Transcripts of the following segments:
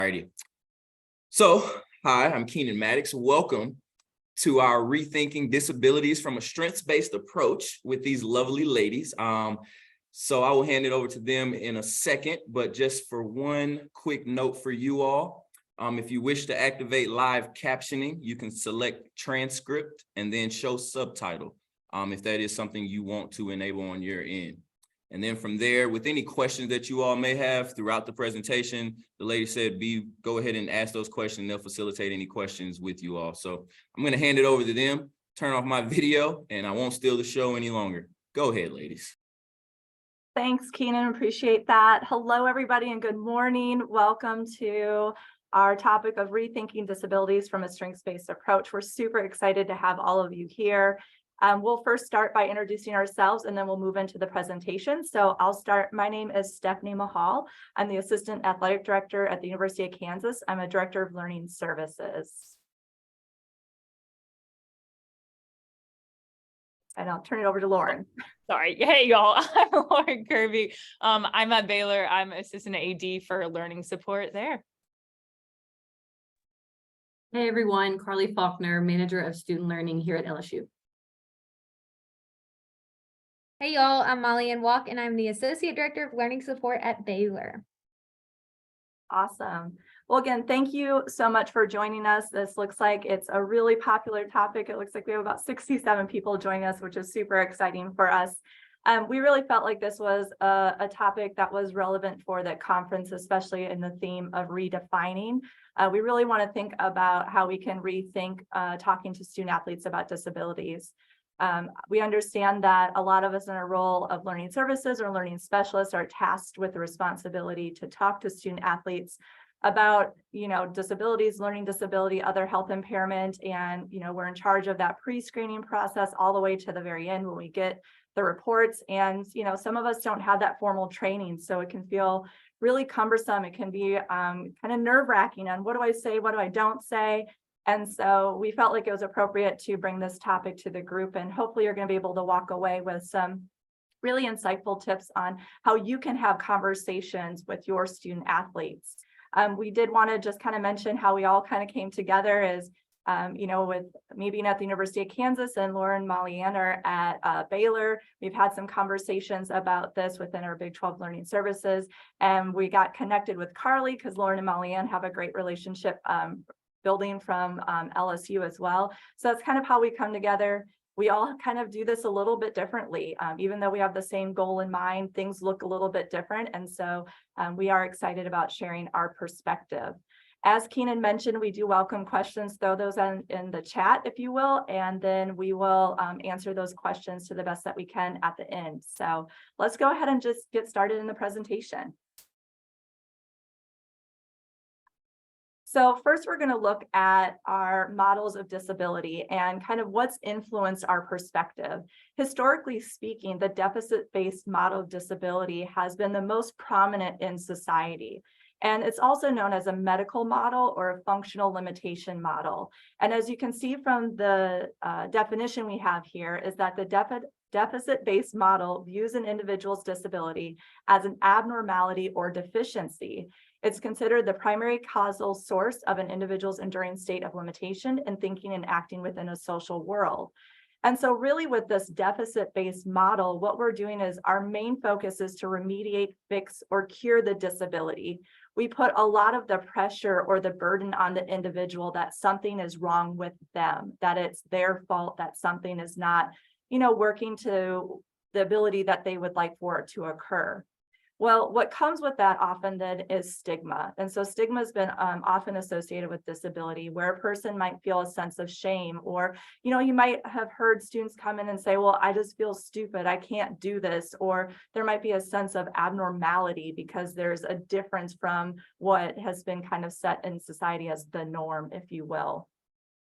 Alrighty. So, hi, I'm Keenan Maddox. Welcome to our Rethinking Disabilities from a Strengths-Based Approach with these lovely ladies. So I will hand it over to them in a second, but just for one quick note for you all, if you wish to activate live captioning, you can select transcript and then show subtitle, if that is something you want to enable on your end. And then from there, with any questions that you all may have throughout the presentation, the lady said, go ahead and ask those questions. They'll facilitate any questions with you all. So I'm going to hand it over to them, turn off my video, and I won't steal the show any longer. Go ahead, ladies. Thanks, Keenan. Appreciate that. Hello, everybody, and good morning. Welcome to our topic of rethinking disabilities from a strengths-based approach. We're super excited to have all of you here. We'll first start by introducing ourselves, and then we'll move into the presentation. So I'll start. My name is Stephanie Mahal. I'm the Assistant Athletic Director at the University of Kansas. I'm a Director of Learning Services. And I'll turn it over to Lauren. Sorry. Hey, y'all. I'm Lauren Kirby. I'm at Baylor. I'm Assistant AD for Learning Support there. Hey, everyone. Carli Faulkner, Manager of Student Learning here at LSU. Hey y'all, I'm Walke, and I'm the Associate Director of Learning Support at Baylor. Awesome. Well, again, thank you so much for joining us. This looks like it's a really popular topic. It looks like we have about 67 people joining us, which is super exciting for us. We really felt like this was a topic that was relevant for the conference, especially in the theme of redefining. We really want to think about how we can rethink talking to student athletes about disabilities. We understand that a lot of us in our role of learning services or learning specialists are tasked with the responsibility to talk to student athletes about, disabilities, learning disability, other health impairment, and, we're in charge of that pre-screening process all the way to the very end when we get the reports. And, some of us don't have that formal training, so it can feel really cumbersome. It can be kind of nerve-wracking on what do I say, what do I don't say. And so we felt like it was appropriate to bring this topic to the group, and hopefully you're going to be able to walk away with some really insightful tips on how you can have conversations with your student athletes. We did want to just kind of mention how we all kind of came together as, with me being at the University of Kansas and Lauren and Molly Ann are at Baylor. We've had some conversations about this within our Big 12 Learning Services, and we got connected with Carli because Lauren and Molly Ann have a great relationship building from LSU as well. So that's kind of how we come together. We all kind of do this a little bit differently. Even though we have the same goal in mind, things look a little bit different. And so we are excited about sharing our perspective. As Keenan mentioned, we do welcome questions. Throw those in the chat, if you will, and then we will answer those questions to the best that we can at the end. So let's go ahead and just get started in the presentation. So first, we're going to look at our models of disability and kind of what's influenced our perspective. Historically speaking, the deficit-based model of disability has been the most prominent in society. And it's also known as a medical model or a functional limitation model. And as you can see from the definition we have here is that the deficit-based model views an individual's disability as an abnormality or deficiency. It's considered the primary causal source of an individual's enduring state of limitation in thinking and acting within a social world. And so really with this deficit-based model, what we're doing is our main focus is to remediate, fix, or cure the disability. We put a lot of the pressure or the burden on the individual that something is wrong with them, that it's their fault, that something is not, working to the ability that they would like for it to occur. Well, what comes with that often then is stigma. And so stigma has been often associated with disability, where a person might feel a sense of shame, or, you might have heard students come in and say, well, I just feel stupid, I can't do this. Or there might be a sense of abnormality because there's a difference from what has been kind of set in society as the norm, if you will.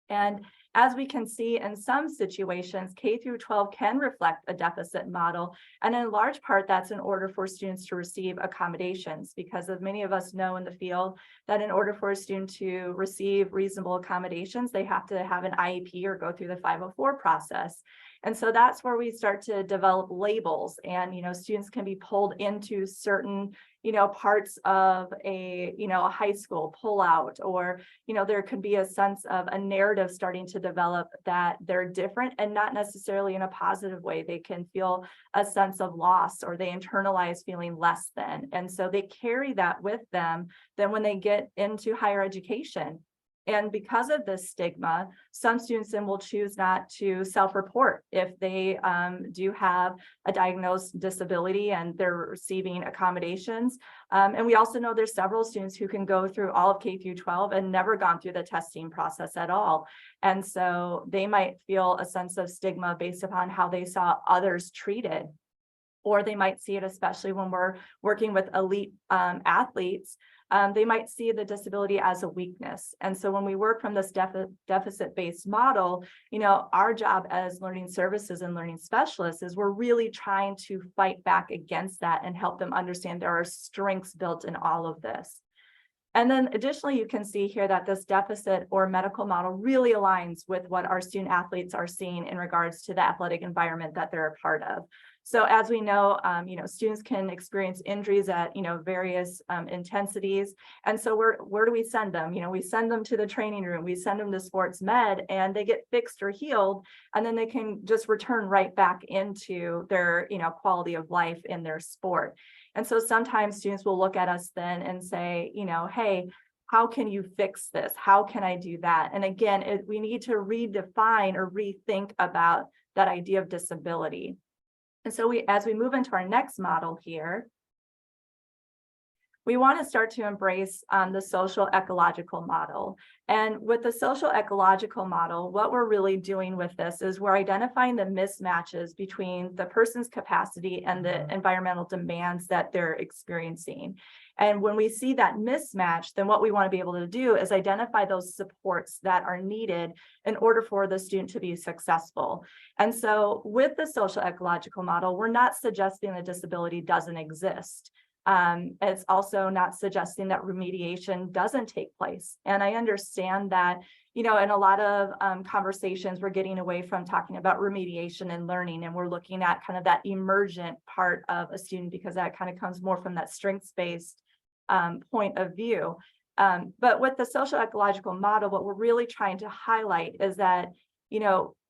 And As we can see in some situations, K through 12 can reflect a deficit model. And in large part, that's in order for students to receive accommodations, because as many of us know in the field, that in order for a student to receive reasonable accommodations, they have to have an IEP or go through the 504 process. And so that's where we start to develop labels, and, students can be pulled into certain, parts of a high school pullout, or, there could be a sense of a narrative starting to develop that they're different, and not necessarily in a positive way. They can feel a sense of loss, or they internalize feeling less than. And so they carry that with them then when they get into higher education. And because of this stigma, some students then will choose not to self-report if they do have a diagnosed disability and they're receiving accommodations. And we also know there's several students who can go through all of K through 12 and never gone through the testing process at all. And so they might feel a sense of stigma based upon how they saw others treated. Or they might see it, especially when we're working with elite athletes, they might see the disability as a weakness. And so when we work from this deficit-based model, our job as learning services and learning specialists is we're really trying to fight back against that and help them understand there are strengths built in all of this. And then additionally, you can see here that this deficit or medical model really aligns with what our student athletes are seeing in regards to the athletic environment that they're a part of. So as we know, students can experience injuries at, various intensities. And so where do we send them? We send them to the training room, we send them to sports med, and they get fixed or healed, and then they can just return right back into their, quality of life in their sport. And so sometimes students will look at us then and say, hey, how can you fix this? How can I do that? And again, we need to redefine or rethink about that idea of disability. And so as we move into our next model here, we want to start to embrace the social ecological model. And with the social ecological model, what we're really doing with this is we're identifying the mismatches between the person's capacity and the environmental demands that they're experiencing. And when we see that mismatch, then what we want to be able to do is identify those supports that are needed in order for the student to be successful. And so with the social ecological model, we're not suggesting that disability doesn't exist. It's also not suggesting that remediation doesn't take place. And I understand that, in a lot of conversations, we're getting away from talking about remediation and learning, and we're looking at kind of that emergent part of a student, because that kind of comes more from that strengths-based point of view. But with the social ecological model, what we're really trying to highlight is that,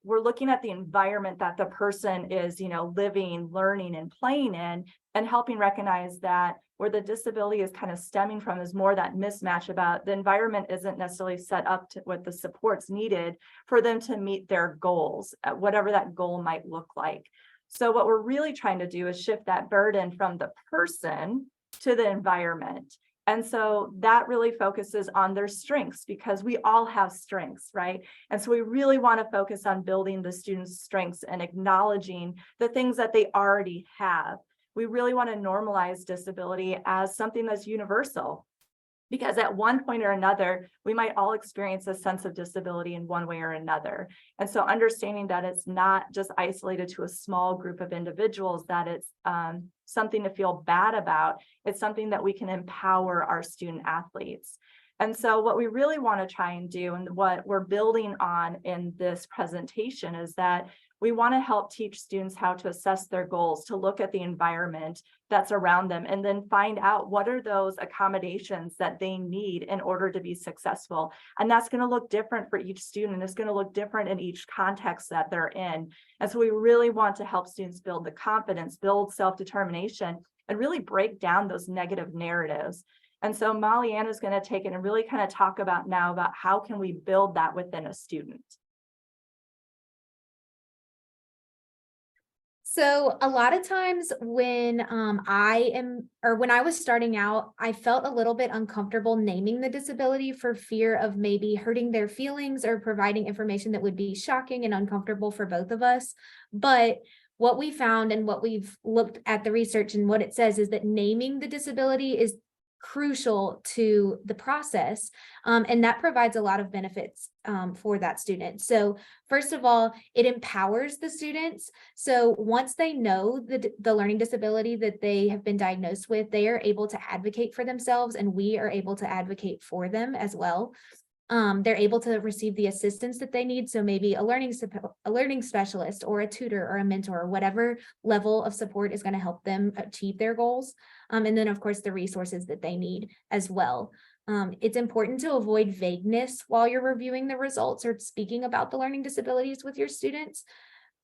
we're looking at the environment that the person is, living, learning, and playing in, and helping recognize that where the disability is kind of stemming from is more that mismatch about the environment isn't necessarily set up to with the supports needed for them to meet their goals, whatever that goal might look like. So what we're really trying to do is shift that burden from the person to the environment. And so that really focuses on their strengths, because we all have strengths, right? And so we really want to focus on building the students' strengths and acknowledging the things that they already have. We really want to normalize disability as something that's universal, because at one point or another, we might all experience a sense of disability in one way or another. And so understanding that it's not just isolated to a small group of individuals, that it's something to feel bad about, it's something that we can empower our student athletes. And so what we really want to try and do, and what we're building on in this presentation, is that we want to help teach students how to assess their goals, to look at the environment that's around them, and then find out what are those accommodations that they need in order to be successful. And that's going to look different for each student. It's going to look different in each context that they're in. And so we really want to help students build the confidence, build self-determination, and really break down those negative narratives. And so Molly-Ann is going to take it and really kind of talk about now about how can we build that within a student. So a lot of times when when I was starting out, I felt a little bit uncomfortable naming the disability for fear of maybe hurting their feelings or providing information that would be shocking and uncomfortable for both of us. But what we found, and what we've looked at the research and what it says, is that naming the disability is crucial to the process. And that provides a lot of benefits for that student. So first of all, it empowers the students. So once they know the learning disability that they have been diagnosed with, they are able to advocate for themselves, and we are able to advocate for them as well. They're able to receive the assistance that they need. So maybe a learning specialist or a tutor or a mentor, whatever level of support is going to help them achieve their goals. And then of course the resources that they need as well. It's important to avoid vagueness while you're reviewing the results or speaking about the learning disabilities with your students,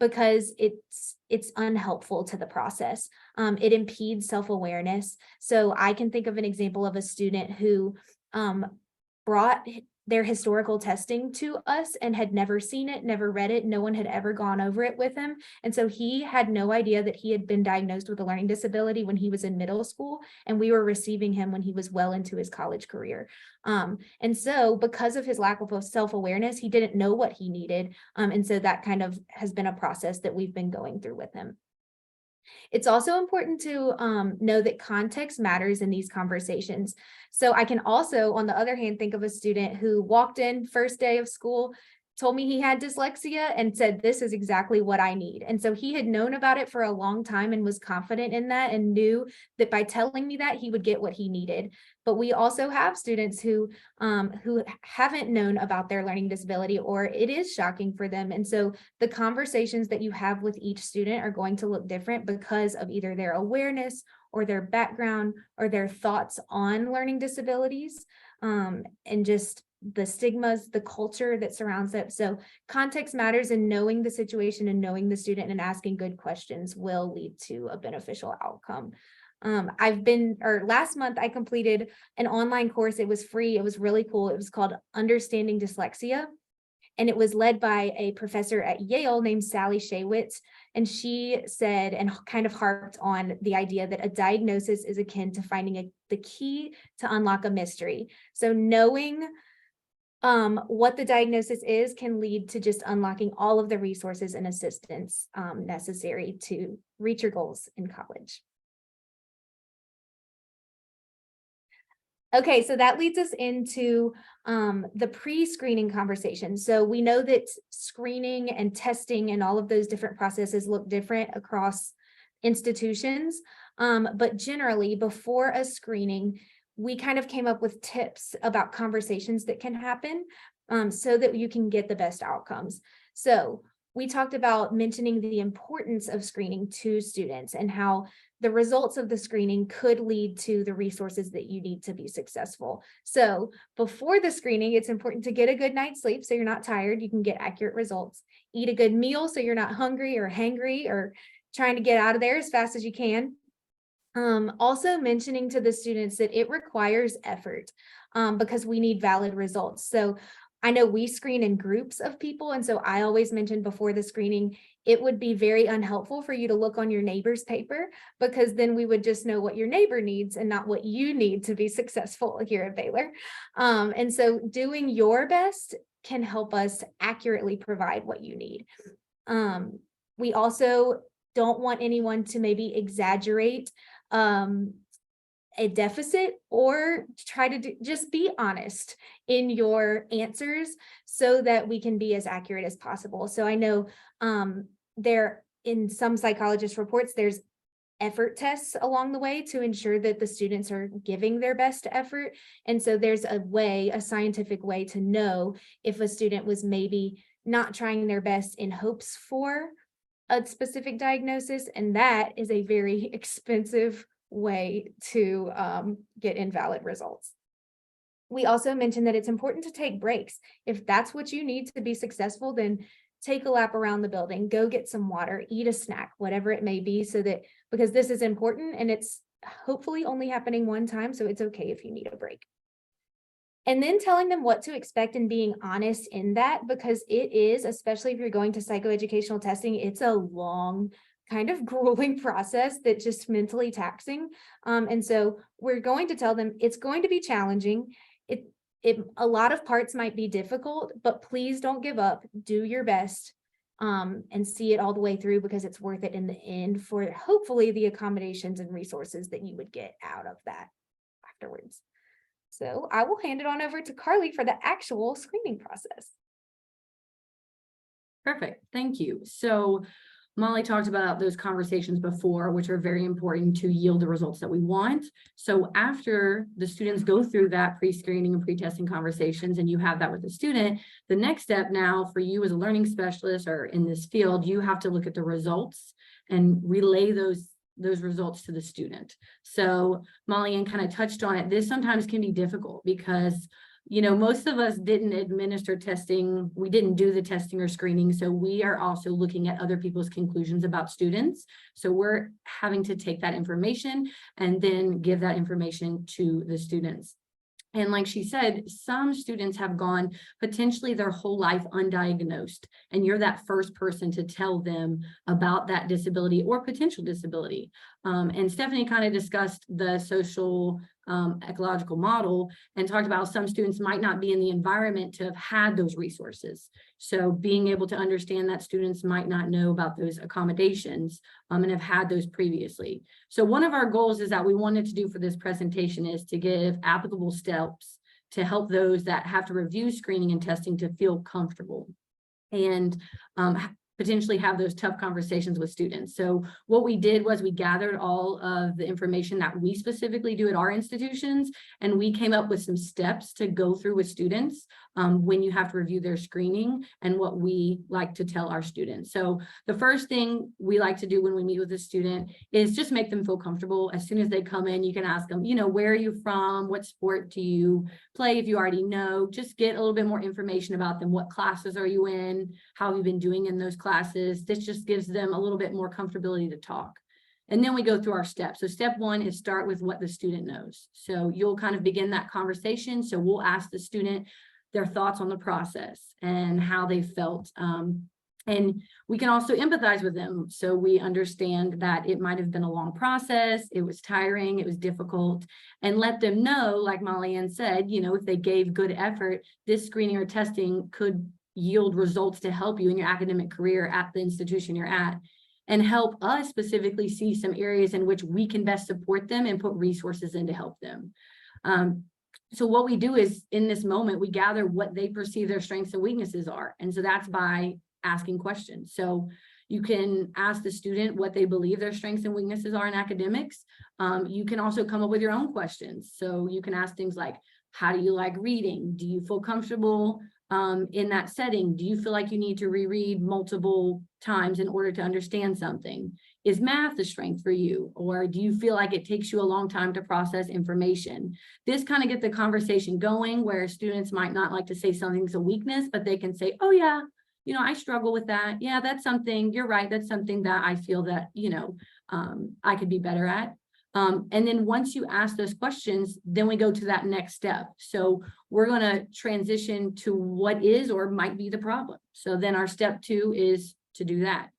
because it's unhelpful to the process. It impedes self-awareness. So I can think of an example of a student who brought their historical testing to us and had never seen it, never read it. No one had ever gone over it with him. And so he had no idea that he had been diagnosed with a learning disability when he was in middle school, and we were receiving him when he was well into his college career. And so because of his lack of self-awareness, he didn't know what he needed. And so that kind of has been a process that we've been going through with him. It's also important to know that context matters in these conversations. So I can also, on the other hand, think of a student who walked in first day of school, told me he had dyslexia and said, this is exactly what I need. And so he had known about it for a long time and was confident in that and knew that by telling me that he would get what he needed. But we also have students who haven't known about their learning disability, or it is shocking for them. And so the conversations that you have with each student are going to look different because of either their awareness or their background or their thoughts on learning disabilities, and just the stigmas, the culture that surrounds it. So context matters, and knowing the situation and knowing the student and asking good questions will lead to a beneficial outcome. Last month I completed an online course. It was free. It was really cool. It was called Understanding Dyslexia. And it was led by a professor at Yale named Sally Shaywitz. And she said, and kind of harped on the idea that a diagnosis is akin to finding the key to unlock a mystery. So knowing what the diagnosis is can lead to just unlocking all of the resources and assistance necessary to reach your goals in college. Okay, so that leads us into the pre-screening conversation. So we know that screening and testing and all of those different processes look different across institutions, but generally before a screening, we kind of came up with tips about conversations that can happen so that you can get the best outcomes. So we talked about mentioning the importance of screening to students and how the results of the screening could lead to the resources that you need to be successful. So before the screening, it's important to get a good night's sleep so you're not tired, you can get accurate results. Eat a good meal so you're not hungry or hangry or trying to get out of there as fast as you can. Also mentioning to the students that it requires effort because we need valid results. So I know we screen in groups of people. And so I always mention before the screening, it would be very unhelpful for you to look on your neighbor's paper, because then we would just know what your neighbor needs and not what you need to be successful here at Baylor. And so doing your best can help us accurately provide what you need. We also don't want anyone to maybe exaggerate a deficit or try to just be honest in your answers so that we can be as accurate as possible. So I know in some psychologist reports, there's effort tests along the way to ensure that the students are giving their best effort. And so there's a scientific way to know if a student was maybe not trying their best in hopes for a specific diagnosis. And that is a very expensive way to get invalid results. We also mentioned that it's important to take breaks. If that's what you need to be successful, then take a lap around the building, go get some water, eat a snack, whatever it may be, so that, because this is important and it's hopefully only happening one time, so it's okay if you need a break. And then telling them what to expect and being honest in that, because it is, especially if you're going to psychoeducational testing, it's a long, kind of grueling process that's just mentally taxing. And so we're going to tell them it's going to be challenging. A lot of parts might be difficult, but please don't give up. Do your best and see it all the way through, because it's worth it in the end for hopefully the accommodations and resources that you would get out of that afterwards. So I will hand it on over to Carli for the actual screening process. Perfect, thank you. So Molly talked about those conversations before, which are very important to yield the results that we want. So after the students go through that pre-screening and pre-testing conversations, and you have that with the student, the next step now for you as a learning specialist or in this field, you have to look at the results and relay those results to the student. So Molly Ann kind of touched on it. This sometimes can be difficult because most of us didn't administer testing. We didn't do the testing or screening. So we are also looking at other people's conclusions about students. So we're having to take that information and then give that information to the students. And like she said, some students have gone potentially their whole life undiagnosed, and you're that first person to tell them about that disability or potential disability. And Stephanie kind of discussed the social ecological model and talked about how some students might not be in the environment to have had those resources. So being able to understand that students might not know about those accommodations and have had those previously. So one of our goals is that we wanted to do for this presentation is to give applicable steps to help those that have to review screening and testing to feel comfortable and potentially have those tough conversations with students. So what we did was we gathered all of the information that we specifically do at our institutions, and we came up with some steps to go through with students when you have to review their screening and what we like to tell our students. So the first thing we like to do when we meet with a student is just make them feel comfortable. As soon as they come in, you can ask them, where are you from? What sport do you play? If you already know, just get a little bit more information about them. What classes are you in? How have you been doing in those classes? This just gives them a little bit more comfortability to talk. And then we go through our steps. So step one is start with what the student knows. So you'll kind of begin that conversation. So we'll ask the student their thoughts on the process and how they felt. And we can also empathize with them. So we understand that it might have been a long process. It was tiring. It was difficult, and let them know, like Molly Ann said, if they gave good effort, this screening or testing could yield results to help you in your academic career at the institution you're at, and help us specifically see some areas in which we can best support them and put resources in to help them. So what we do is in this moment, we gather what they perceive their strengths and weaknesses are. And so that's by asking questions. So you can ask the student what they believe their strengths and weaknesses are in academics. You can also come up with your own questions. So you can ask things like, how do you like reading? Do you feel comfortable in that setting? Do you feel like you need to reread multiple times in order to understand something? Is math a strength for you? Or do you feel like it takes you a long time to process information? This kind of gets the conversation going where students might not like to say something's a weakness, but they can say, oh yeah, I struggle with that. Yeah, that's something, you're right. That's something that I feel that, I could be better at. And then once you ask those questions, then we go to that next step. So we're going to transition to what is or might be the problem. So then our step 2 is to do that.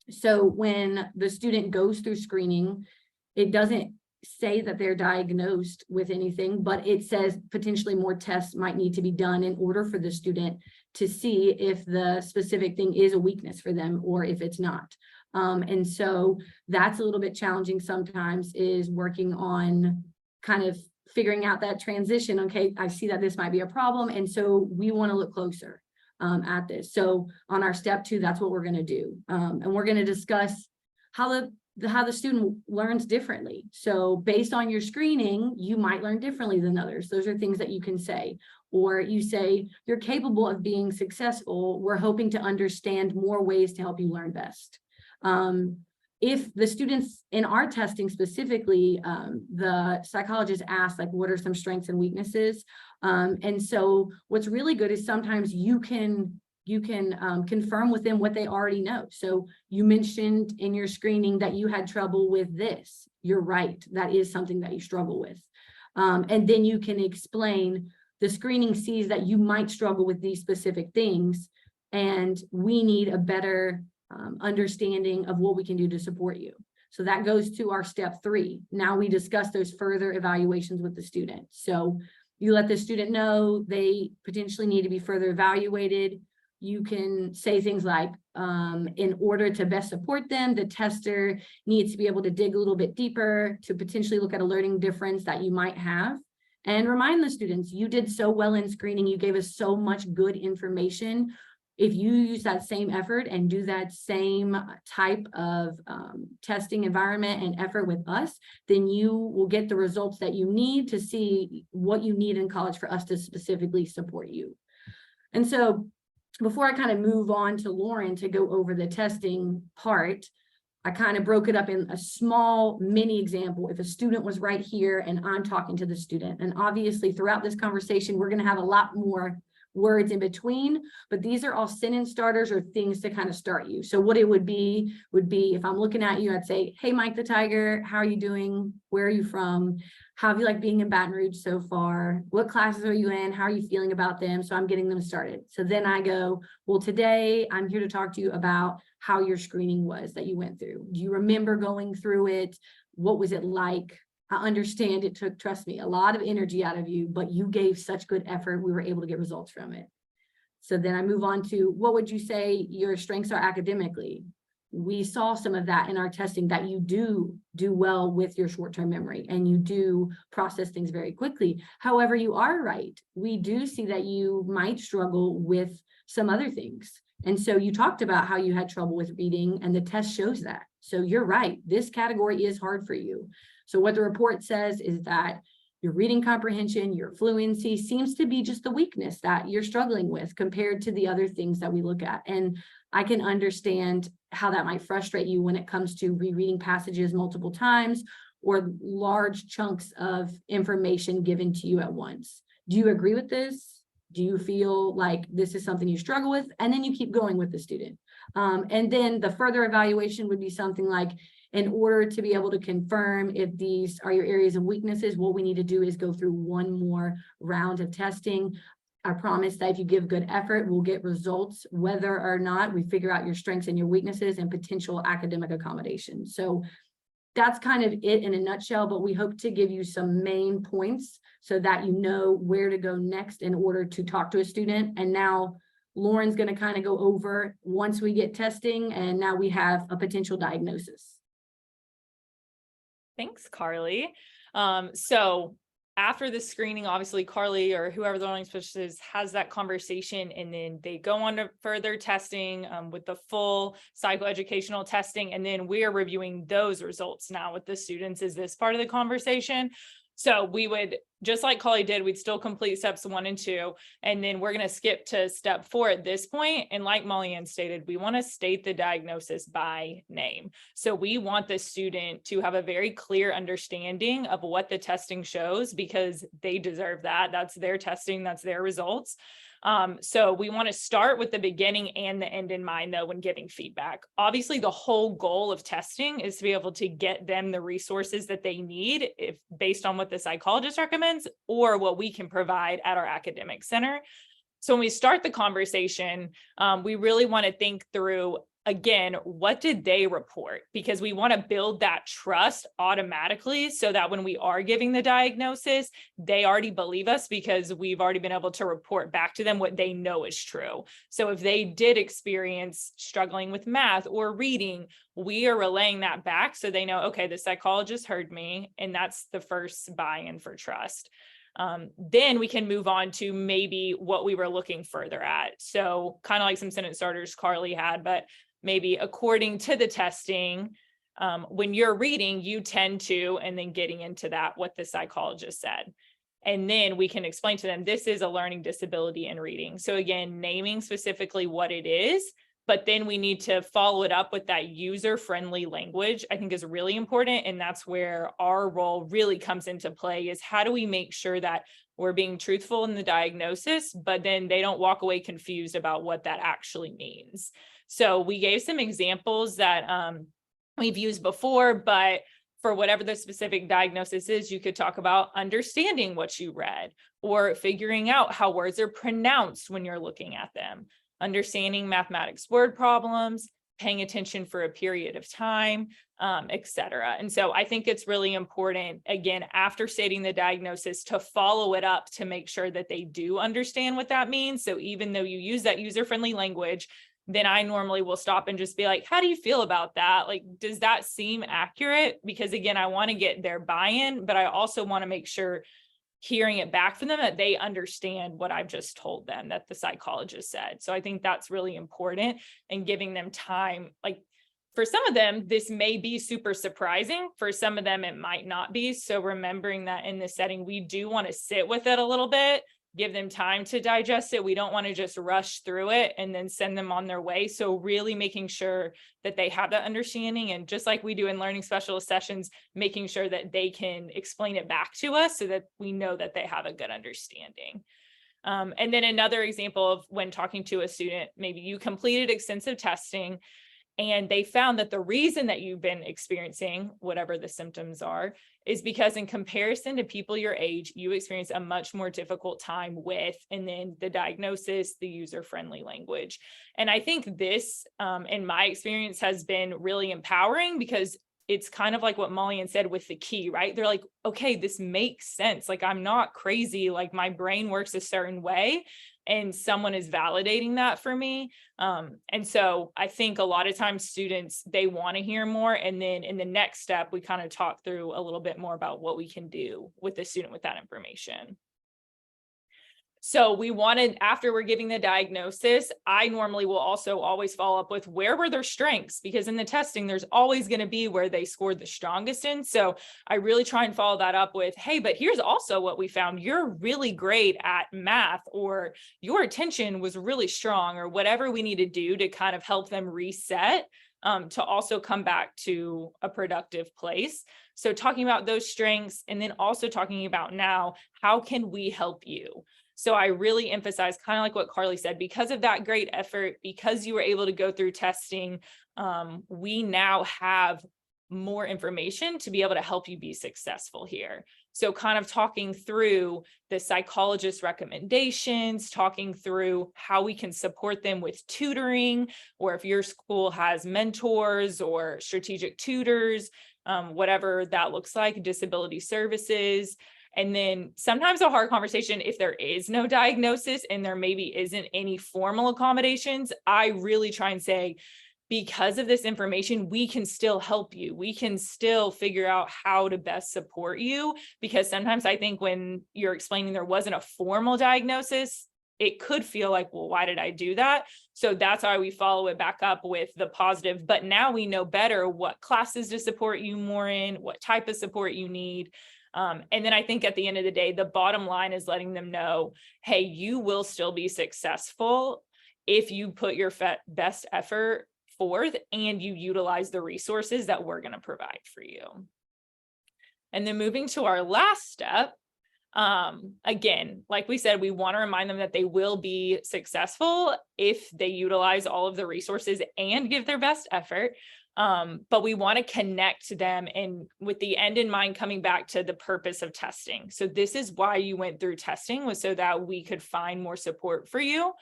So when the student goes through screening, it doesn't say that they're diagnosed with anything, but it says potentially more tests might need to be done in order for the student to see if the specific thing is a weakness for them or if it's not. And so that's a little bit challenging sometimes, is working on kind of figuring out that transition. Okay, I see that this might be a problem, and so we want to look closer at this. So on our step 2, that's what we're going to do. And we're going to discuss how the student learns differently. So based on your screening, you might learn differently than others. Those are things that you can say. Or you say, you're capable of being successful. We're hoping to understand more ways to help you learn best. If the students in our testing specifically, the psychologist asked, like, what are some strengths and weaknesses? And so what's really good is sometimes you can confirm with them what they already know. So you mentioned in your screening that you had trouble with this. You're right. That is something that you struggle with. And then you can explain the screening sees that you might struggle with these specific things, and we need a better understanding of what we can do to support you. So that goes to our step 3. Now we discuss those further evaluations with the student. So you let the student know they potentially need to be further evaluated. You can say things like, in order to best support them, the tester needs to be able to dig a little bit deeper to potentially look at a learning difference that you might have. And remind the students, you did so well in screening, you gave us so much good information. If you use that same effort and do that same type of testing environment and effort with us, then you will get the results that you need to see what you need in college for us to specifically support you. And so before I kind of move on to Lauren to go over the testing part, I kind of broke it up in a small mini example. If a student was right here and I'm talking to the student, and obviously throughout this conversation, we're going to have a lot more words in between, but these are all sentence starters or things to kind of start you. So what it would be if I'm looking at you, I'd say, hey, Mike the Tiger, how are you doing? Where are you from? How have you liked being in Baton Rouge so far? What classes are you in? How are you feeling about them? So I'm getting them started. So then I go, well, today I'm here to talk to you about how your screening was that you went through. Do you remember going through it? What was it like? I understand it took, trust me, a lot of energy out of you, but you gave such good effort. We were able to get results from it. So then I move on to, what would you say your strengths are academically? We saw some of that in our testing, that you do well with your short-term memory and you do process things very quickly. However, you are right. We do see that you might struggle with some other things. And so you talked about how you had trouble with reading, and the test shows that. So you're right. This category is hard for you. So what the report says is that your reading comprehension, your fluency seems to be just the weakness that you're struggling with compared to the other things that we look at. And I can understand how that might frustrate you when it comes to rereading passages multiple times or large chunks of information given to you at once. Do you agree with this? Do you feel like this is something you struggle with? And then you keep going with the student. And then the further evaluation would be something like, in order to be able to confirm if these are your areas of weaknesses, what we need to do is go through one more round of testing. I promise that if you give good effort, we'll get results, whether or not we figure out your strengths and your weaknesses and potential academic accommodation. So that's kind of it in a nutshell, but we hope to give you some main points so that you know where to go next in order to talk to a student. And now Lauren's going to kind of go over once we get testing, and now we have a potential diagnosis. Thanks, Carly. So after the screening, obviously Carly or whoever the learning specialist is has that conversation, and then they go on to further testing with the full psychoeducational testing. And then we are reviewing those results now with the students. Is this part of the conversation? So we would, just like Carly did, we'd still complete steps 1 and 2, and then we're going to skip to step 4 at this point. And like Molly Ann stated, we want to state the diagnosis by name. So we want the student to have a very clear understanding of what the testing shows, because they deserve that. That's their testing, that's their results. So we want to start with the beginning and the end in mind, though, when giving feedback. Obviously, the whole goal of testing is to be able to get them the resources that they need, if based on what the psychologist recommends or what we can provide at our academic center. So when we start the conversation, we really want to think through, again, what did they report? Because we want to build that trust automatically so that when we are giving the diagnosis, they already believe us because we've already been able to report back to them what they know is true. So if they did experience struggling with math or reading, we are relaying that back so they know, okay, the psychologist heard me, and that's the first buy-in for trust. Then we can move on to maybe what we were looking further at. So kind of like some sentence starters Carly had, but maybe according to the testing, when you're reading, you tend to, and then getting into that, what the psychologist said. And then we can explain to them, this is a learning disability in reading. So again, naming specifically what it is, but then we need to follow it up with that user-friendly language, I think is really important. And that's where our role really comes into play, is how do we make sure that we're being truthful in the diagnosis, but then they don't walk away confused about what that actually means. So we gave some examples that we've used before, but for whatever the specific diagnosis is, you could talk about understanding what you read or figuring out how words are pronounced when you're looking at them, understanding mathematics word problems, paying attention for a period of time, etc. And so I think it's really important, again, after stating the diagnosis, to follow it up to make sure that they do understand what that means. So even though you use that user-friendly language, then I normally will stop and just be like, how do you feel about that? Like, does that seem accurate? Because again, I want to get their buy-in, but I also want to make sure hearing it back from them that they understand what I've just told them that the psychologist said. So I think that's really important, and giving them time. Like, for some of them, this may be super surprising. For some of them, it might not be. So remembering that in this setting, we do want to sit with it a little bit, give them time to digest it. We don't want to just rush through it and then send them on their way. So really making sure that they have that understanding, and just like we do in learning specialist sessions, making sure that they can explain it back to us so that we know that they have a good understanding. And then another example of when talking to a student, maybe you completed extensive testing and they found that the reason that you've been experiencing whatever the symptoms are is because in comparison to people your age, you experience a much more difficult time with, and then the diagnosis, the user-friendly language. And I think this, in my experience, has been really empowering, because it's kind of like what Molly said with the key, right? They're like, okay, this makes sense. Like, I'm not crazy. Like, my brain works a certain way, and someone is validating that for me. And so I think a lot of times students, they want to hear more. And then in the next step, we kind of talk through a little bit more about what we can do with the student with that information. So we wanted, after we're giving the diagnosis, I normally will also always follow up with where were their strengths, because in the testing, there's always going to be where they scored the strongest in. So I really try and follow that up with, hey, but here's also what we found. You're really great at math, or your attention was really strong, or whatever we need to do to kind of help them reset, to also come back to a productive place. So talking about those strengths, and then also talking about now, how can we help you? So I really emphasize, kind of like what Carli said, because of that great effort, because you were able to go through testing, we now have more information to be able to help you be successful here. So kind of talking through the psychologist recommendations, talking through how we can support them with tutoring, or if your school has mentors or strategic tutors, whatever that looks like, disability services. And then sometimes a hard conversation, if there is no diagnosis and there maybe isn't any formal accommodations, I really try and say, because of this information, we can still help you. We can still figure out how to best support you. Because sometimes I think when you're explaining there wasn't a formal diagnosis, it could feel like, well, why did I do that? So that's why we follow it back up with the positive. But now we know better what classes to support you more in, what type of support you need. And then I think at the end of the day, the bottom line is letting them know, hey, you will still be successful if you put your best effort forth and you utilize the resources that we're going to provide for you. And then moving to our last step, again, like we said, we want to remind them that they will be successful if they utilize all of the resources and give their best effort. But we want to connect to them, and with the end in mind, coming back to the purpose of testing. So this is why you went through testing, was so that we could find more support for you.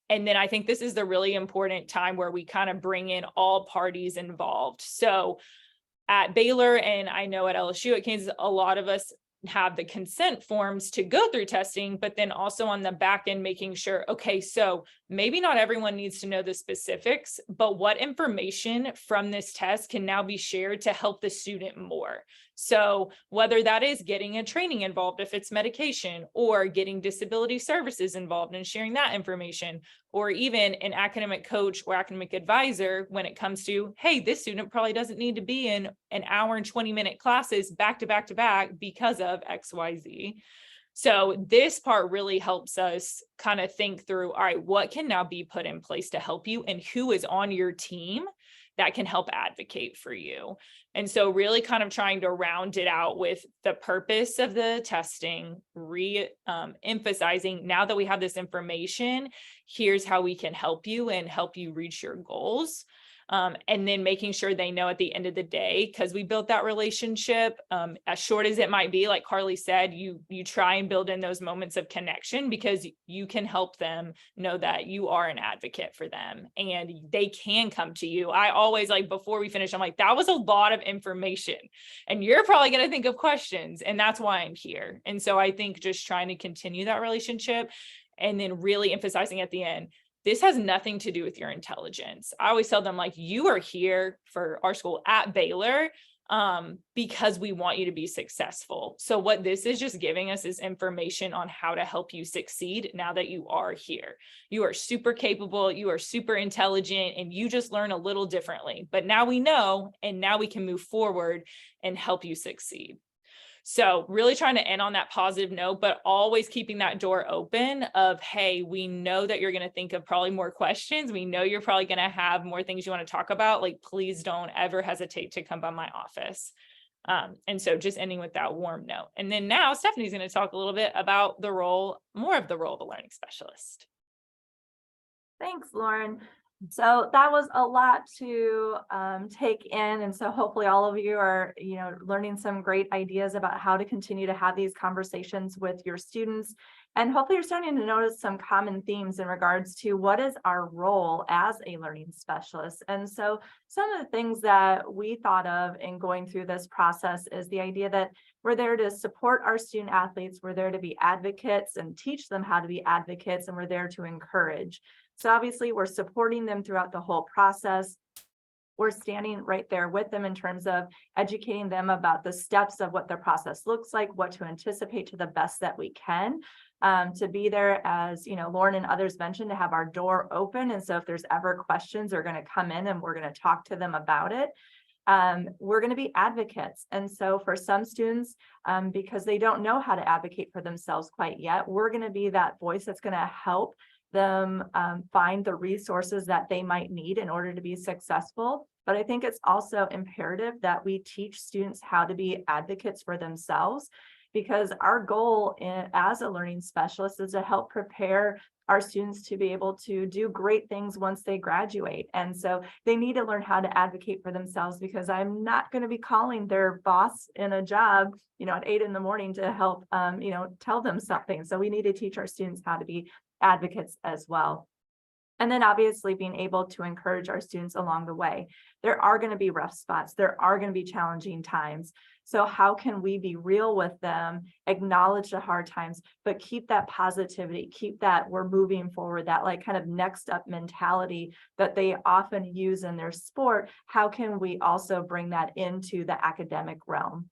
And then I think this is the really important time where we kind of bring in all parties involved. So at Baylor, and I know at LSU, at Kansas, a lot of us have the consent forms to go through testing, but then also on the back end, making sure, okay, so maybe not everyone needs to know the specifics, but what information from this test can now be shared to help the student more. So whether that is getting a training involved, if it's medication, or getting disability services involved and sharing that information, or even an academic coach or academic advisor when it comes to, hey, this student probably doesn't need to be in an hour and 20-minute classes back to back to back because of XYZ. So this part really helps us kind of think through, all right, what can now be put in place to help you, and who is on your team that can help advocate for you. And so really kind of trying to round it out with the purpose of the testing, emphasizing, now that we have this information, here's how we can help you and help you reach your goals. And then making sure they know at the end of the day, because we built that relationship, as short as it might be, like Carli said, you try and build in those moments of connection, because you can help them know that you are an advocate for them and they can come to you. I always, like, before we finish, I'm like, that was a lot of information and you're probably going to think of questions, and that's why I'm here. And so I think just trying to continue that relationship, and then really emphasizing at the end, this has nothing to do with your intelligence. I always tell them, like, you are here for our school at Baylor because we want you to be successful. So what this is just giving us is information on how to help you succeed now that you are here. You are super capable, you are super intelligent, and you just learn a little differently. But now we know, and now we can move forward and help you succeed. So really trying to end on that positive note, but always keeping that door open of, hey, we know that you're going to think of probably more questions. We know you're probably going to have more things you want to talk about. Like, please don't ever hesitate to come by my office. And so just ending with that warm note. And then now Stephanie's going to talk a little bit about more of the role of the learning specialist. Thanks, Lauren. So that was a lot to take in. And so hopefully all of you are, learning some great ideas about how to continue to have these conversations with your students. And hopefully you're starting to notice some common themes in regards to what is our role as a learning specialist. And so some of the things that we thought of in going through this process is the idea that we're there to support our student athletes. We're there to be advocates and teach them how to be advocates, and we're there to encourage. So obviously we're supporting them throughout the whole process. We're standing right there with them in terms of educating them about the steps of what their process looks like, what to anticipate to the best that we can, to be there, as Lauren and others mentioned, to have our door open. And so if there's ever questions, they're going to come in and we're going to talk to them about it. We're going to be advocates. And so for some students, because they don't know how to advocate for themselves quite yet, we're going to be that voice that's going to help them find the resources that they might need in order to be successful. But I think it's also imperative that we teach students how to be advocates for themselves, because our goal as a learning specialist is to help prepare our students to be able to do great things once they graduate. And so they need to learn how to advocate for themselves, because I'm not going to be calling their boss in a job, at 8 a.m. to help, tell them something. So we need to teach our students how to be advocates as well. And then obviously being able to encourage our students along the way. There are going to be rough spots. There are going to be challenging times. So how can we be real with them, acknowledge the hard times, but keep that positivity, keep that we're moving forward, that like kind of next up mentality that they often use in their sport? How can we also bring that into the academic realm?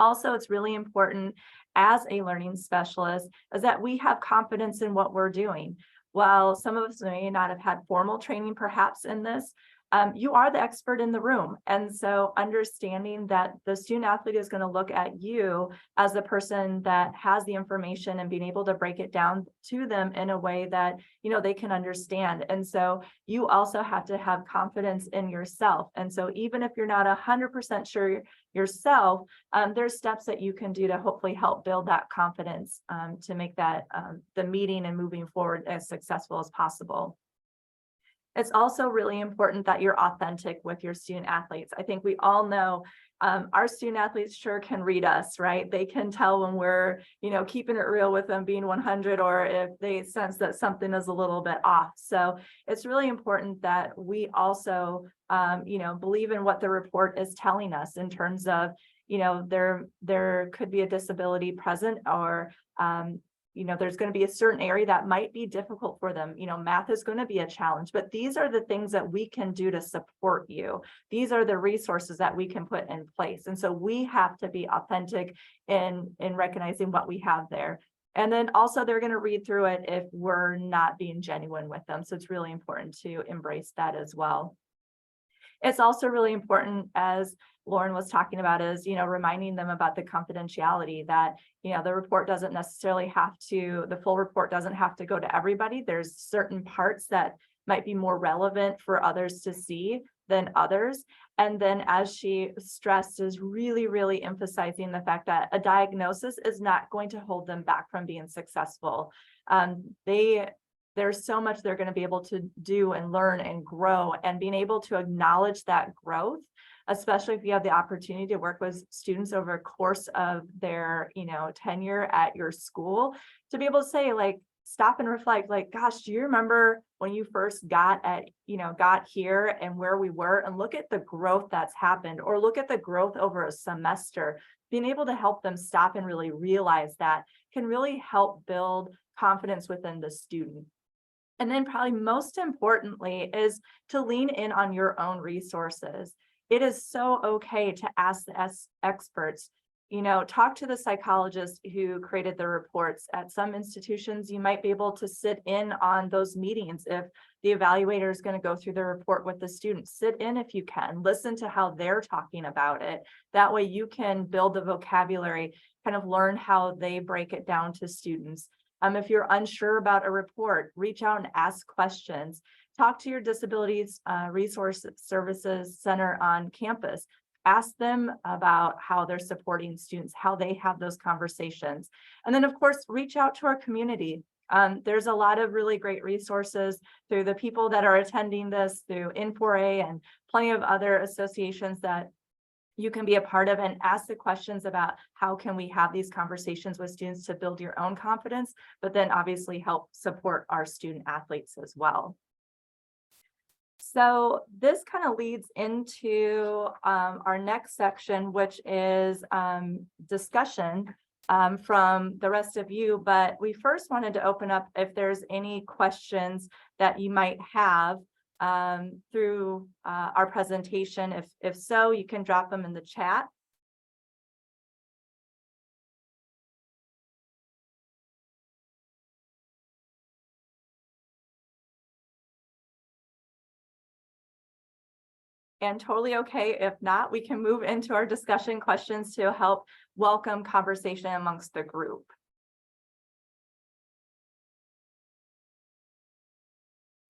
Also, it's really important as a learning specialist is that we have confidence in what we're doing. While some of us may not have had formal training perhaps in this, you are the expert in the room. And so understanding that the student athlete is going to look at you as the person that has the information and being able to break it down to them in a way that, they can understand. And so you also have to have confidence in yourself. And so even if you're not 100% sure yourself, there's steps that you can do to hopefully help build that confidence to make that the meeting and moving forward as successful as possible. It's also really important that you're authentic with your student athletes. I think we all know our student athletes sure can read us, right? They can tell when we're, keeping it real with them, being 100, or if they sense that something is a little bit off. So it's really important that we also, believe in what the report is telling us in terms of, there could be a disability present, or there's going to be a certain area that might be difficult for them. Math is going to be a challenge, but these are the things that we can do to support you. These are the resources that we can put in place. And so we have to be authentic in recognizing what we have there. And then also they're going to read through it if we're not being genuine with them. So it's really important to embrace that as well. It's also really important, as Lauren was talking about, is, reminding them about the confidentiality, that, the report doesn't necessarily the full report doesn't have to go to everybody. There's certain parts that might be more relevant for others to see than others. And then, as she stressed, is really, really emphasizing the fact that a diagnosis is not going to hold them back from being successful. There's so much they're going to be able to do and learn and grow, and being able to acknowledge that growth, especially if you have the opportunity to work with students over a course of their, tenure at your school, to be able to say, like, stop and reflect, like, gosh, do you remember when you first got here and where we were, and look at the growth that's happened, or look at the growth over a semester. Being able to help them stop and really realize that can really help build confidence within the student. And then probably most importantly is to lean in on your own resources. It is so okay to ask the experts, talk to the psychologist who created the reports. At some institutions, you might be able to sit in on those meetings. If the evaluator is going to go through the report with the students, sit in if you can, listen to how they're talking about it. That way you can build the vocabulary, kind of learn how they break it down to students. If you're unsure about a report, reach out and ask questions. Talk to your Disabilities Resource Services Center on campus. Ask them about how they're supporting students, how they have those conversations. And then, of course, reach out to our community. There's a lot of really great resources through the people that are attending this, through N4A and plenty of other associations that you can be a part of, and ask the questions about how can we have these conversations with students to build your own confidence, but then obviously help support our student athletes as well. So this kind of leads into our next section, which is discussion from the rest of you. But we first wanted to open up if there's any questions that you might have through our presentation. If so, you can drop them in the chat. And totally okay. If not, we can move into our discussion questions to help welcome conversation amongst the group.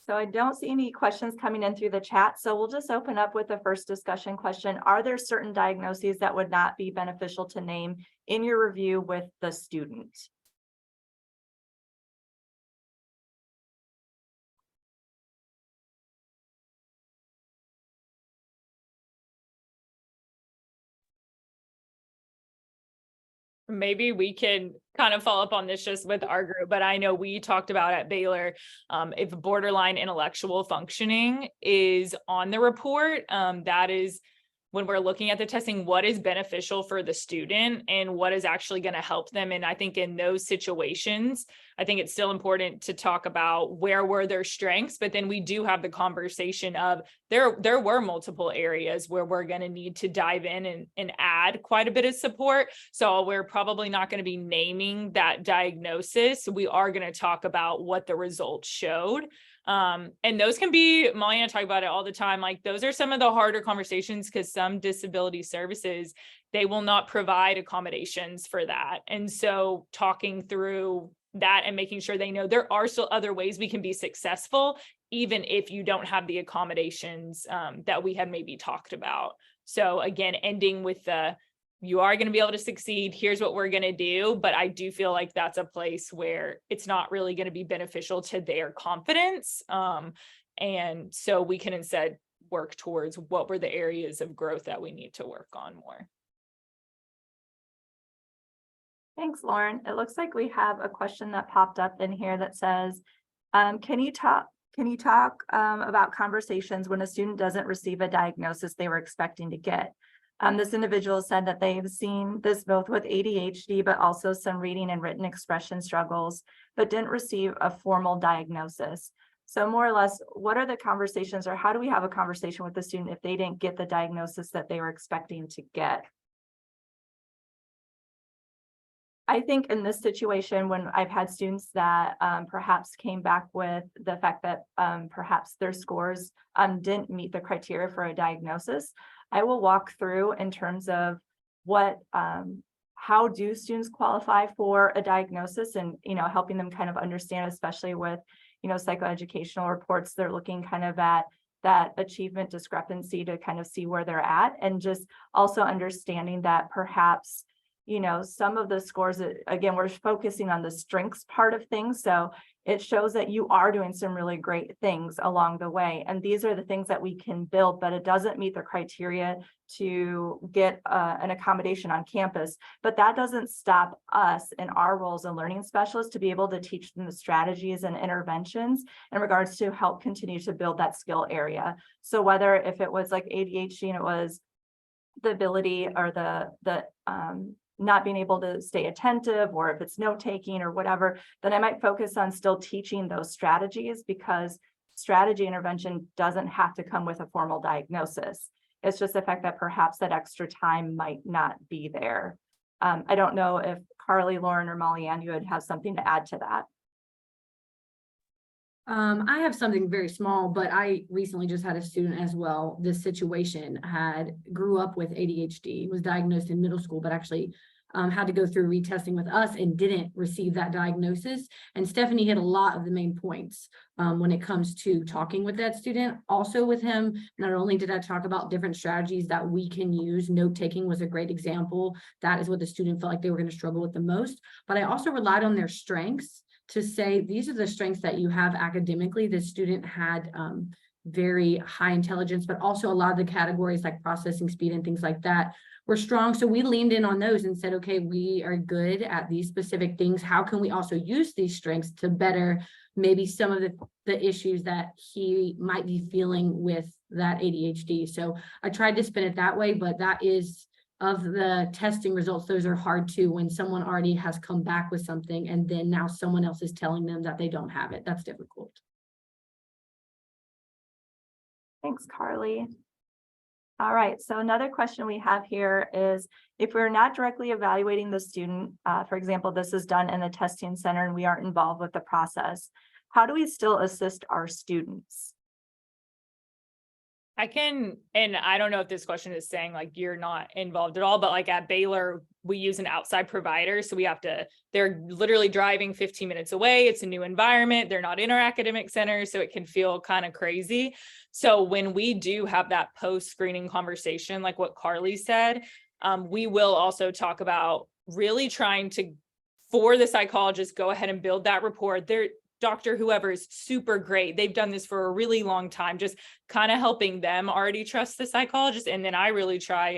So I don't see any questions coming in through the chat. So we'll just open up with the first discussion question. Are there certain diagnoses that would not be beneficial to name in your review with the student? Maybe we can kind of follow up on this just with our group, but I know we talked about at Baylor, if borderline intellectual functioning is on the report, that is when we're looking at the testing, what is beneficial for the student and what is actually going to help them. And I think in those situations, I think it's still important to talk about where were their strengths, but then we do have the conversation of there were multiple areas where we're going to need to dive in and add quite a bit of support. So we're probably not going to be naming that diagnosis. We are going to talk about what the results showed. And those can be, Molly and I talk about it all the time. Like those are some of the harder conversations because some disability services, they will not provide accommodations for that. And so talking through that and making sure they know there are still other ways we can be successful, even if you don't have the accommodations that we had maybe talked about. So again, ending with you are going to be able to succeed. Here's what we're going to do. But I do feel like that's a place where it's not really going to be beneficial to their confidence. And so we can instead work towards what were the areas of growth that we need to work on more. Thanks, Lauren. It looks like we have a question that popped up in here that says, can you talk about conversations when a student doesn't receive a diagnosis they were expecting to get? This individual said that they've seen this both with ADHD, but also some reading and written expression struggles, but didn't receive a formal diagnosis. So more or less, what are the conversations, or how do we have a conversation with the student if they didn't get the diagnosis that they were expecting to get? I think in this situation, when I've had students that perhaps came back with the fact that perhaps their scores didn't meet the criteria for a diagnosis, I will walk through in terms of what, how do students qualify for a diagnosis, and, helping them kind of understand, especially with, psychoeducational reports, they're looking kind of at that achievement discrepancy to kind of see where they're at, and just also understanding that perhaps, some of the scores, again, we're focusing on the strengths part of things. So it shows that you are doing some really great things along the way. And these are the things that we can build, but it doesn't meet the criteria to get an accommodation on campus. But that doesn't stop us in our roles as learning specialists to be able to teach them the strategies and interventions in regards to help continue to build that skill area. So whether if it was like ADHD and it was the ability or the not being able to stay attentive, or if it's note taking or whatever, then I might focus on still teaching those strategies, because strategy intervention doesn't have to come with a formal diagnosis. It's just the fact that perhaps that extra time might not be there. I don't know if Carli, Lauren, or Molly Ann, you would have something to add to that. I have something very small, but I recently just had a student as well. This situation grew up with ADHD, was diagnosed in middle school, but actually had to go through retesting with us and didn't receive that diagnosis. And Stephanie hit a lot of the main points when it comes to talking with that student. Also with him, not only did I talk about different strategies that we can use, note taking was a great example. That is what the student felt like they were going to struggle with the most. But I also relied on their strengths to say, these are the strengths that you have academically. The student had very high intelligence, but also a lot of the categories like processing speed and things like that were strong. So we leaned in on those and said, okay, we are good at these specific things. How can we also use these strengths to better maybe some of the issues that he might be feeling with that ADHD? So I tried to spin it that way, but that is, of the testing results, those are hard too, when someone already has come back with something and then now someone else is telling them that they don't have it. That's difficult. Thanks, Carli. All right, so another question we have here is, if we're not directly evaluating the student, for example, this is done in the testing center and we aren't involved with the process, how do we still assist our students? I can, and I don't know if this question is saying like you're not involved at all, but like at Baylor, we use an outside provider. So they're literally driving 15 minutes away. It's a new environment. They're not in our academic center. So it can feel kind of crazy. So when we do have that post-screening conversation, like what Carli said, we will also talk about really trying to, for the psychologist, go ahead and build that rapport. Dr. whoever is super great. They've done this for a really long time, just kind of helping them already trust the psychologist. And then I really try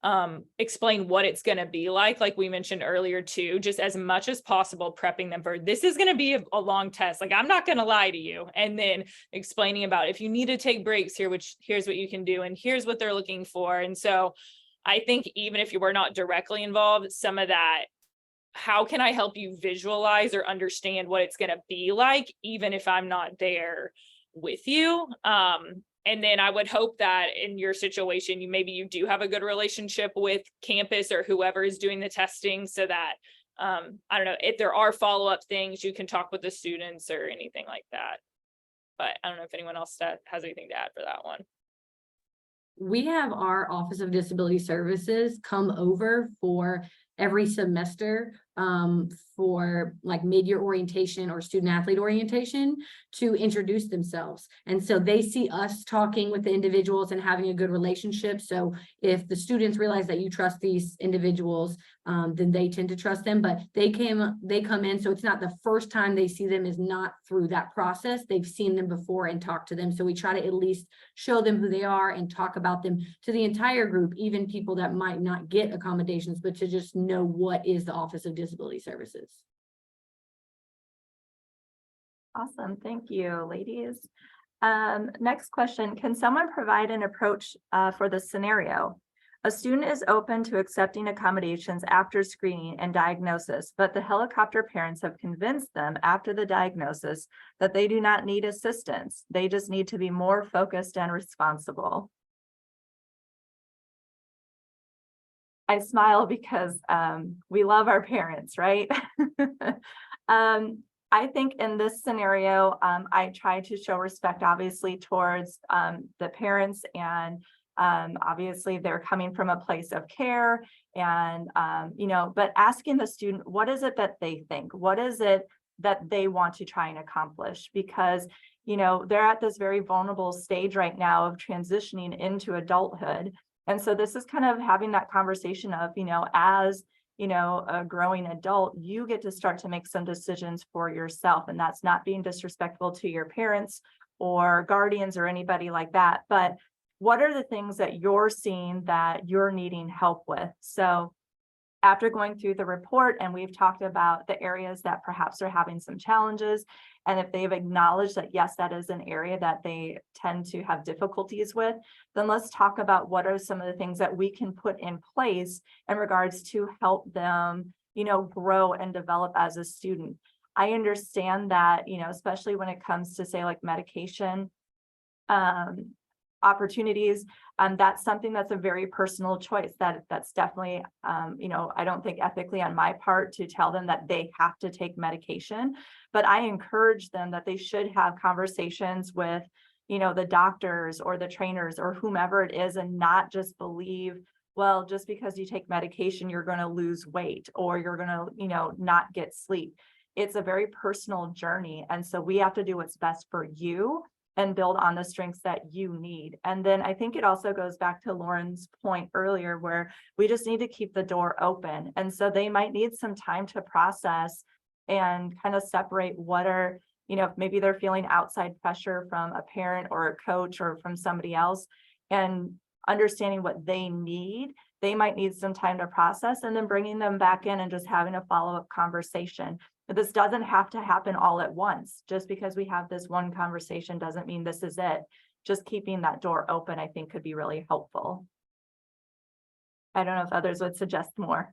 and explain what it's going to be like we mentioned earlier too, just as much as possible, prepping them for, this is going to be a long test. Like, I'm not going to lie to you. And then explaining about, if you need to take breaks here, here's what you can do. And here's what they're looking for. And so I think even if you were not directly involved, some of that, how can I help you visualize or understand what it's going to be like, even if I'm not there with you? And then I would hope that in your situation, maybe you do have a good relationship with campus or whoever is doing the testing, so that, I don't know, if there are follow-up things, you can talk with the students or anything like that. But I don't know if anyone else has anything to add for that one. We have our Office of Disability Services come over for every semester for like mid-year orientation or student athlete orientation to introduce themselves. And so they see us talking with the individuals and having a good relationship. So if the students realize that you trust these individuals, then they tend to trust them. But they come in, so it's not the first time they see them is not through that process. They've seen them before and talked to them. So we try to at least show them who they are and talk about them to the entire group, even people that might not get accommodations, but to just know what is the Office of Disability Services. Awesome. Thank you, ladies. Next question. Can someone provide an approach for this scenario? A student is open to accepting accommodations after screening and diagnosis, but the helicopter parents have convinced them after the diagnosis that they do not need assistance. They just need to be more focused and responsible. I smile because we love our parents, right? I think in this scenario, I try to show respect, obviously, towards the parents, and obviously they're coming from a place of care, and but asking the student, what is it that they think? What is it that they want to try and accomplish? Because they're at this very vulnerable stage right now of transitioning into adulthood. And so this is kind of having that conversation of, as a growing adult, you get to start to make some decisions for yourself. And that's not being disrespectful to your parents or guardians or anybody like that. But what are the things that you're seeing that you're needing help with? So after going through the report and we've talked about the areas that perhaps are having some challenges, and if they've acknowledged that, yes, that is an area that they tend to have difficulties with, then let's talk about what are some of the things that we can put in place in regards to help them, grow and develop as a student. I understand that, especially when it comes to, say, like medication opportunities, that's something that's a very personal choice. That's definitely, I don't think ethically on my part to tell them that they have to take medication, but I encourage them that they should have conversations with, the doctors or the trainers or whomever it is, and not just believe, well, just because you take medication, you're going to lose weight or you're going to, not get sleep. It's a very personal journey. And so we have to do what's best for you and build on the strengths that you need. And then I think it also goes back to Lauren's point earlier, where we just need to keep the door open. And so they might need some time to process and kind of separate what are, if maybe they're feeling outside pressure from a parent or a coach or from somebody else, and understanding what they need. They might need some time to process, and then bringing them back in and just having a follow-up conversation. But this doesn't have to happen all at once. Just because we have this one conversation doesn't mean this is it. Just keeping that door open, I think, could be really helpful. I don't know if others would suggest more.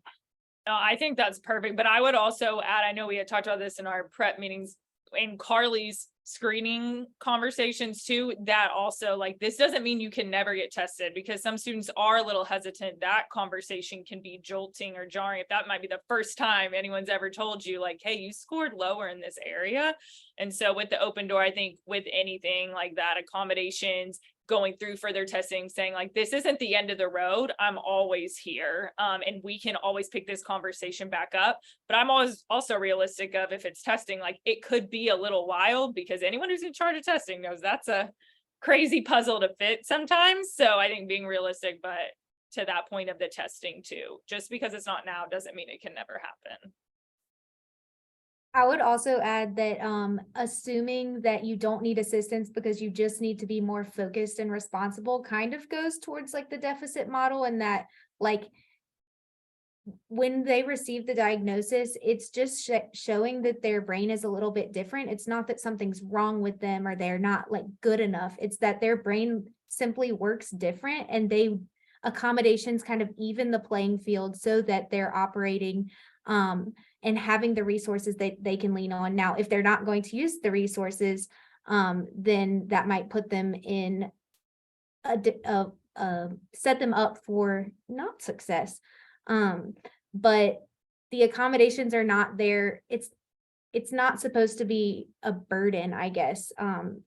No, I think that's perfect, but I would also add, I know we had talked about this in our prep meetings, in Carli's screening conversations too, that also, like, this doesn't mean you can never get tested, because some students are a little hesitant. That conversation can be jolting or jarring if that might be the first time anyone's ever told you, like, hey, you scored lower in this area. And so with the open door, I think with anything like that, accommodations, going through further testing, saying like, this isn't the end of the road, I'm always here. And we can always pick this conversation back up. But I'm always also realistic of, if it's testing, like, it could be a little while, because anyone who's in charge of testing knows that's a crazy puzzle to fit sometimes. So I think being realistic, but to that point of the testing too, just because it's not now doesn't mean it can never happen. I would also add that assuming that you don't need assistance because you just need to be more focused and responsible kind of goes towards like the deficit model, and that like when they receive the diagnosis, it's just showing that their brain is a little bit different. It's not that something's wrong with them or they're not like good enough. It's that their brain simply works different, and accommodations kind of even the playing field so that they're operating and having the resources that they can lean on. Now, if they're not going to use the resources, then that might put them in set them up for not success. But the accommodations are not there. It's not supposed to be a burden, I guess,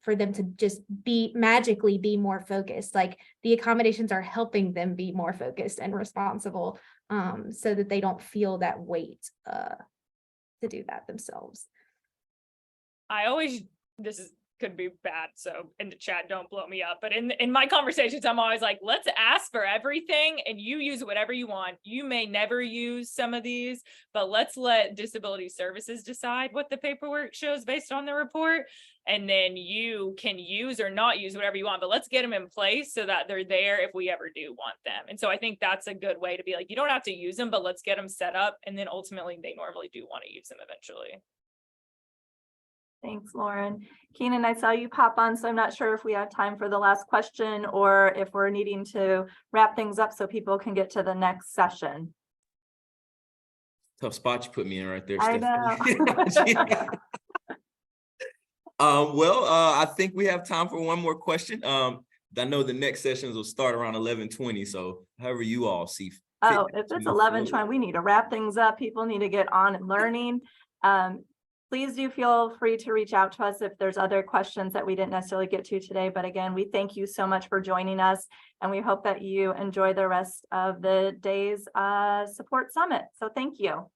for them to just magically be more focused. Like, the accommodations are helping them be more focused and responsible, so that they don't feel that weight to do that themselves. This could be bad, so in the chat, don't blow me up, but in my conversations, I'm always like, let's ask for everything and you use whatever you want. You may never use some of these, but let's let disability services decide what the paperwork shows based on the report, and then you can use or not use whatever you want, but let's get them in place so that they're there if we ever do want them. And so I think that's a good way to be like, you don't have to use them, but let's get them set up, and then ultimately they normally do want to use them eventually. Thanks, Lauren. Keenan, I saw you pop on, so I'm not sure if we have time for the last question or if we're needing to wrap things up so people can get to the next session. Tough spot you put me in right there, I Stephanie. know. I think we have time for one more question. I know the next sessions will start around 11:20, so however you all see fit. Oh, if it's 11:20, we need to wrap things up. People need to get on and learning. Please do feel free to reach out to us if there's other questions that we didn't necessarily get to today. But again, we thank you so much for joining us, and we hope that you enjoy the rest of the day's support summit. So thank you.